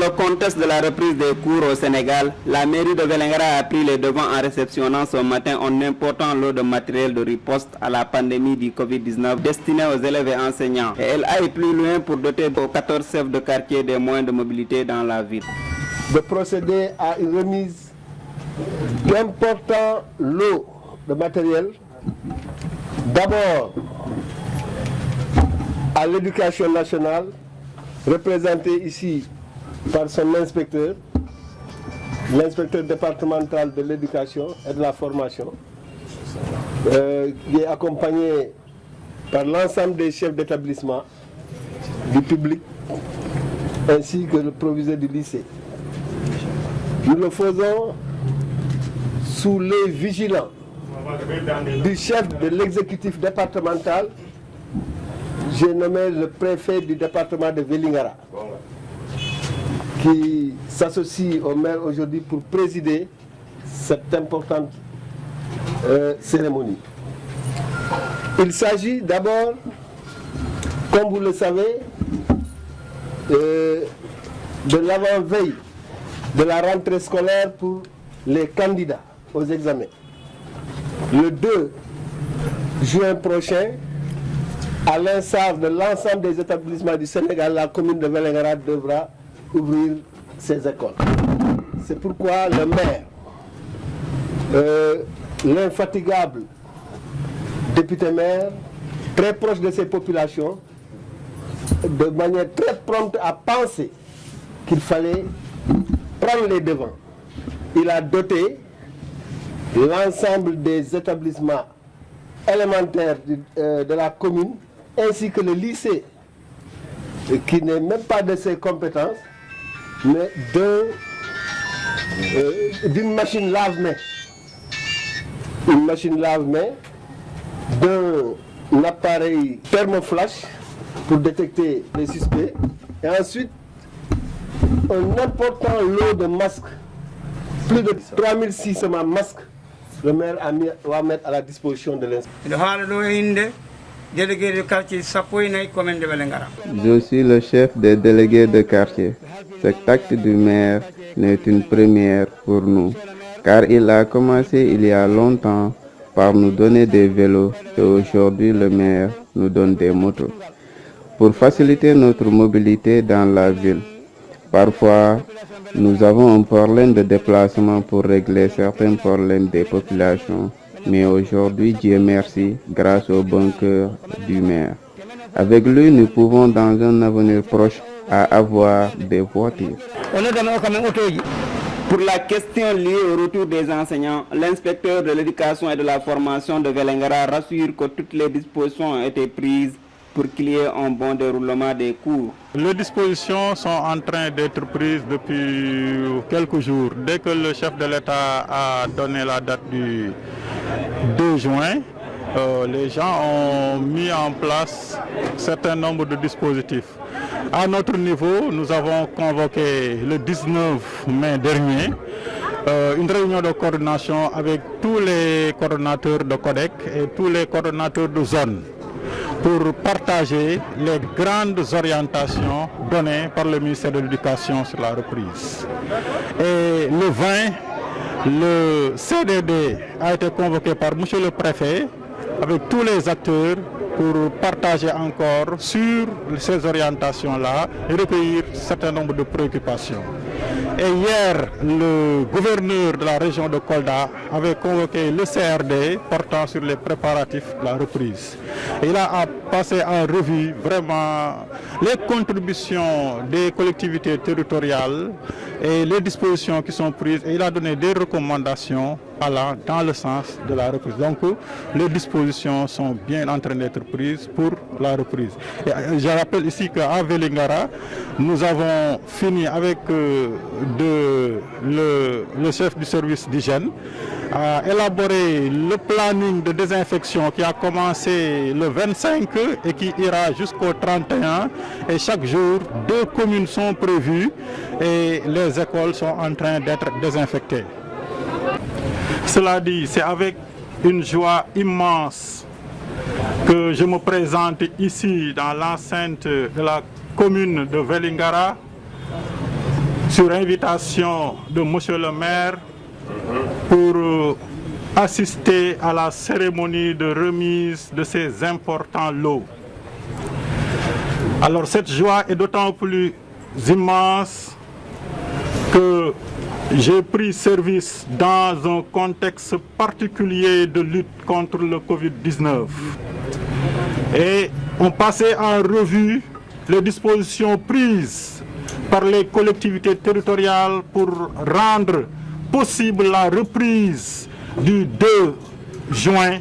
le contexte de la reprise des cours au Sénégal, la mairie de Vélingara a pris les devants en réceptionnant ce matin un important lot de matériel de riposte à la pandémie du Covid-19 destiné aux élèves et enseignants. Et elle aille plus loin pour doter aux 14 chefs de quartier des moyens de mobilité dans la ville. De procéder à une remise d'importants lots de matériel, d'abord à l'éducation nationale, représentée ici par son inspecteur, l'inspecteur départemental de l'éducation et de la formation, qui est accompagné par l'ensemble des chefs d'établissement, du public, ainsi que le proviseur du lycée. Nous le faisons sous les vigilants du chef de l'exécutif départemental. J'ai nommé le préfet du département de Vélingara, qui s'associe au maire aujourd'hui pour présider cette importante cérémonie. Il s'agit d'abord, comme vous le savez, de l'avant-veille de la rentrée scolaire pour les candidats aux examens. Le 2 juin prochain, à l'instar de l'ensemble des établissements du Sénégal, la commune de Vélingara devra ouvrir ses écoles. C'est pourquoi le maire, l'infatigable député maire, très proche de ces populations, de manière très prompte à penser qu'il fallait prendre les devants. Il a doté l'ensemble des établissements élémentaires de la commune, ainsi que le lycée, qui n'est même pas de ses compétences, mais d'une machine lave-mains. Une machine lave-mains, d'un appareil thermoflash pour détecter les suspects, et ensuite un important lot de masques, plus de 3600 masques, le maire va mettre à la disposition de l'inspecteur. Je suis le chef des délégués de quartier. Cet acte du maire n'est une première pour nous, car il a commencé il y a longtemps par nous donner des vélos et aujourd'hui le maire nous donne des motos pour faciliter notre mobilité dans la ville. Parfois, nous avons un problème de déplacement pour régler certains problèmes des populations. Mais aujourd'hui, Dieu merci, grâce au bon cœur du maire. Avec lui, nous pouvons dans un avenir proche avoir des voitures. Pour la question liée au retour des enseignants, l'inspecteur de l'éducation et de la formation de Vélingara rassure que toutes les dispositions ont été prises pour qu'il y ait un bon déroulement des cours. Les dispositions sont en train d'être prises depuis quelques jours. Dès que le chef de l'État a donné la date du 2 juin, les gens ont mis en place un certain nombre de dispositifs. À notre niveau, nous avons convoqué le 19 mai dernier une réunion de coordination avec tous les coordonnateurs de CODEC et tous les coordonnateurs de zone pour partager les grandes orientations données par le ministère de l'Éducation sur la reprise. Et le 20, le CDD a été convoqué par M. le Préfet avec tous les acteurs pour partager encore sur ces orientations-là et recueillir un certain nombre de préoccupations. Et hier, le gouverneur de la région de Kolda avait convoqué le CRD portant sur les préparatifs de la reprise. Et il a passé en revue vraiment les contributions des collectivités territoriales et les dispositions qui sont prises. Et il a donné des recommandations allant dans le sens de la reprise. Donc, les dispositions sont bien en train d'être prises pour la reprise. Et je rappelle ici qu'à Vélingara, nous avons fini avec le chef du service d'hygiène à élaborer le planning de désinfection qui a commencé le 25 et qui ira jusqu'au 31. Et chaque jour, 2 communes sont prévues et les écoles sont en train d'être désinfectées. Cela dit, c'est avec une joie immense que je me présente ici dans l'enceinte de la commune de Vélingara sur invitation de Monsieur le maire, pour assister à la cérémonie de remise de ces importants lots. Alors cette joie est d'autant plus immense que j'ai pris service dans un contexte particulier de lutte contre le Covid-19. Et on passait en revue les dispositions prises par les collectivités territoriales pour rendre possible la reprise du 2 juin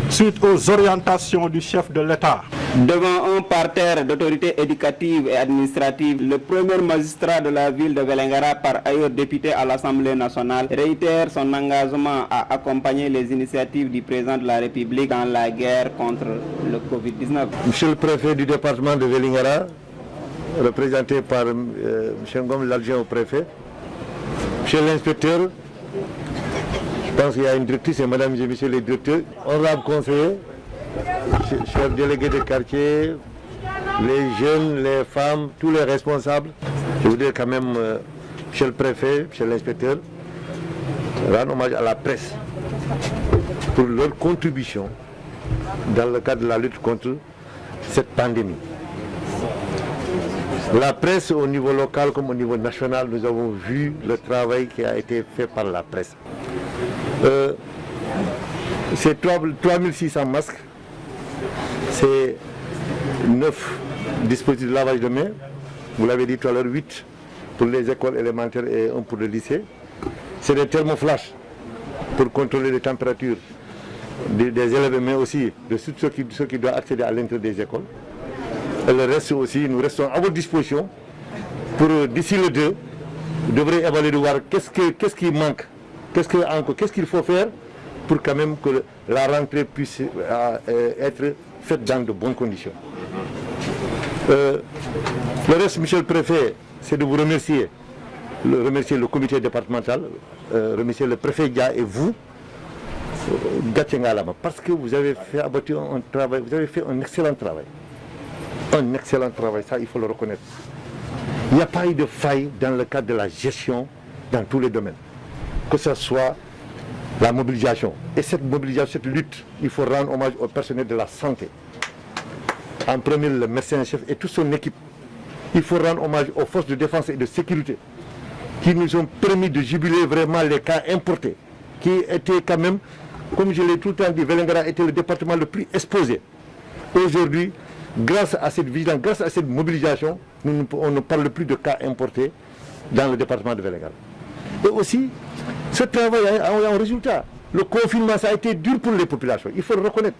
suite aux orientations du chef de l'État. Devant un parterre d'autorités éducatives et administratives, le premier magistrat de la ville de Vélingara, par ailleurs député à l'Assemblée nationale, réitère son engagement à accompagner les initiatives du président de la République dans la guerre contre le Covid-19. Monsieur le préfet du département de Vélingara, représenté par M. Ngom, l'adjoint au préfet, monsieur l'inspecteur, je pense qu'il y a une directrice, et madame et messieurs les directeurs, honorables conseillers, chers délégués de quartier, les jeunes, les femmes, tous les responsables. Je voudrais quand même, monsieur le préfet, monsieur l'inspecteur, rendre hommage à la presse pour leur contribution dans le cadre de la lutte contre cette pandémie. La presse au niveau local comme au niveau national, nous avons vu le travail qui a été fait par la presse. C'est 3600 masques, c'est 9 dispositifs de lavage de mains, vous l'avez dit tout à l'heure, 8 pour les écoles élémentaires et 1 pour le lycée. C'est des thermoflash pour contrôler les températures des élèves, mais aussi de ceux qui doivent accéder à l'intérieur des écoles. Et le reste aussi, nous restons à votre disposition pour d'ici le 2, vous devrez évaluer de voir qu'est-ce qui manque, qu'est-ce qu'il faut faire pour quand même que la rentrée puisse être faite dans de bonnes conditions. Le reste, monsieur le préfet, c'est de vous remercier le comité départemental, remercier le préfet Dia et vous, parce que vous avez fait abattre un travail, vous avez fait un excellent travail. Un excellent travail, ça il faut le reconnaître. Il n'y a pas eu de faille dans le cadre de la gestion dans tous les domaines. Que ce soit la mobilisation. Et cette mobilisation, cette lutte, il faut rendre hommage au personnel de la santé. En premier, le médecin-chef et toute son équipe. Il faut rendre hommage aux forces de défense et de sécurité qui nous ont permis de jubiler vraiment les cas importés, qui étaient quand même, comme je l'ai tout le temps dit, Vélingara était le département le plus exposé. Aujourd'hui, grâce à cette vigilance, grâce à cette mobilisation, on ne parle plus de cas importés dans le département de Vélingara. Et aussi, ce travail a un résultat. Le confinement, ça a été dur pour les populations, il faut le reconnaître.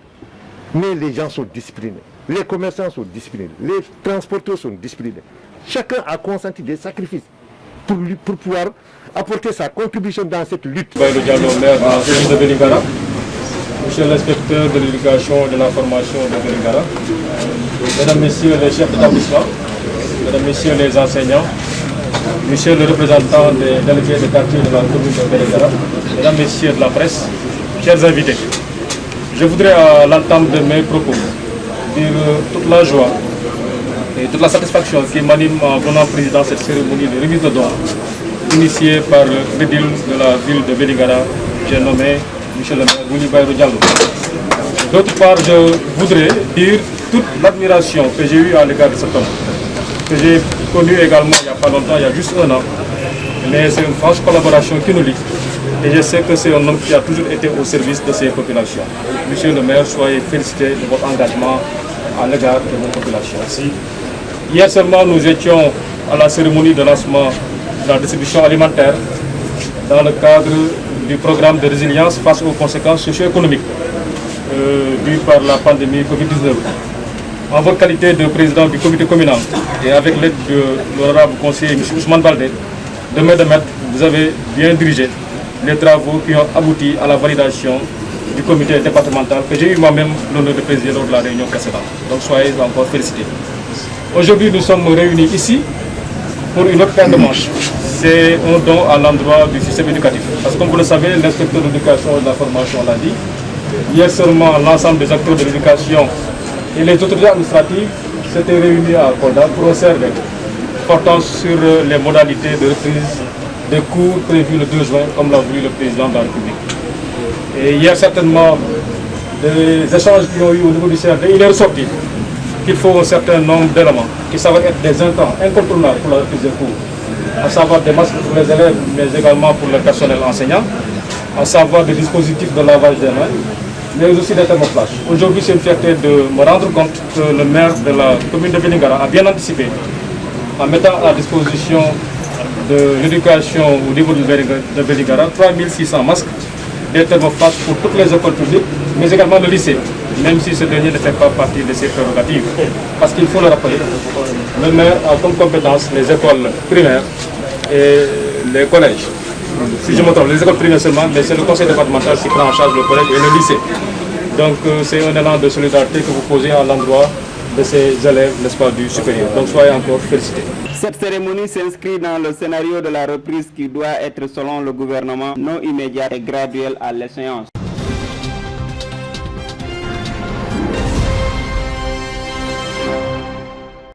Mais les gens sont disciplinés, les commerçants sont disciplinés, les transporteurs sont disciplinés. Chacun a consenti des sacrifices pour pouvoir apporter sa contribution dans cette lutte. Bayrou Diallo, maire de la commune de Vélingara, monsieur l'inspecteur de l'éducation et de la formation de Vélingara, mesdames, messieurs les chefs d'établissement, mesdames, messieurs les enseignants, monsieur le représentant des délégués de quartier de la commune de Vélingara, mesdames, messieurs de la presse, chers invités. Je voudrais à l'entame de mes propos dire toute la joie et toute la satisfaction qui m'anime en venant président cette cérémonie de remise de dons initiée par l'édile de la ville de Vélingara, j'ai nommé monsieur le maire Bayrou Diallo. D'autre part, je voudrais dire toute l'admiration que j'ai eue à l'égard de cet homme, que j'ai connu également il n'y a pas longtemps, il y a juste un an. Mais c'est une franche collaboration qui nous lie. Et je sais que c'est un homme qui a toujours été au service de ces populations. Monsieur le maire, soyez félicité de votre engagement à l'égard de vos populations. Hier seulement, nous étions à la cérémonie de lancement de la distribution alimentaire dans le cadre du programme de résilience face aux conséquences socio-économiques dues par la pandémie Covid-19. En votre qualité de président du comité communal et avec l'aide de l'honorable conseiller M. Ousmane Baldé, de main de maître, vous avez bien dirigé les travaux qui ont abouti à la validation du comité départemental que j'ai eu moi-même l'honneur de présider lors de la réunion précédente. Donc soyez encore félicités. Aujourd'hui, nous sommes réunis ici pour une autre paire de manches. C'est un don à l'endroit du système éducatif. Parce que comme vous le savez, l'inspecteur de l'éducation et de la formation l'a dit. Hier seulement, l'ensemble des acteurs de l'éducation et les autorités administratives s'étaient réunis à Kolda pour un CRD portant sur les modalités de reprise des cours prévus le 2 juin, comme l'a voulu le président de la République. Et hier, certainement, des échanges qui ont eu au niveau du CRD, il est ressorti qu'il faut un certain nombre d'éléments qui s'avèrent être des intrants incontournables pour la reprise des cours, à savoir des masques pour les élèves, mais également pour le personnel enseignant, à savoir des dispositifs de lavage des mains, mais aussi des thermoflash. Aujourd'hui, c'est une fierté de me rendre compte que le maire de la commune de Vélingara a bien anticipé en mettant à disposition de l'éducation au niveau de Vélingara 3600 masques, des thermoflash pour toutes les écoles publiques, mais également le lycée, même si ce dernier ne fait pas partie de ses prérogatives. Parce qu'il faut le rappeler, le maire a comme compétence les écoles primaires et les collèges. Si je me trompe, les écoles primaires seulement, mais c'est le conseil départemental qui prend en charge le collège et le lycée. Donc c'est un élan de solidarité que vous posez à l'endroit de ces élèves, n'est-ce pas, du supérieur. Donc soyez encore félicités. Cette cérémonie s'inscrit dans le scénario de la reprise qui doit être, selon le gouvernement, non immédiate et graduelle à l'échéance.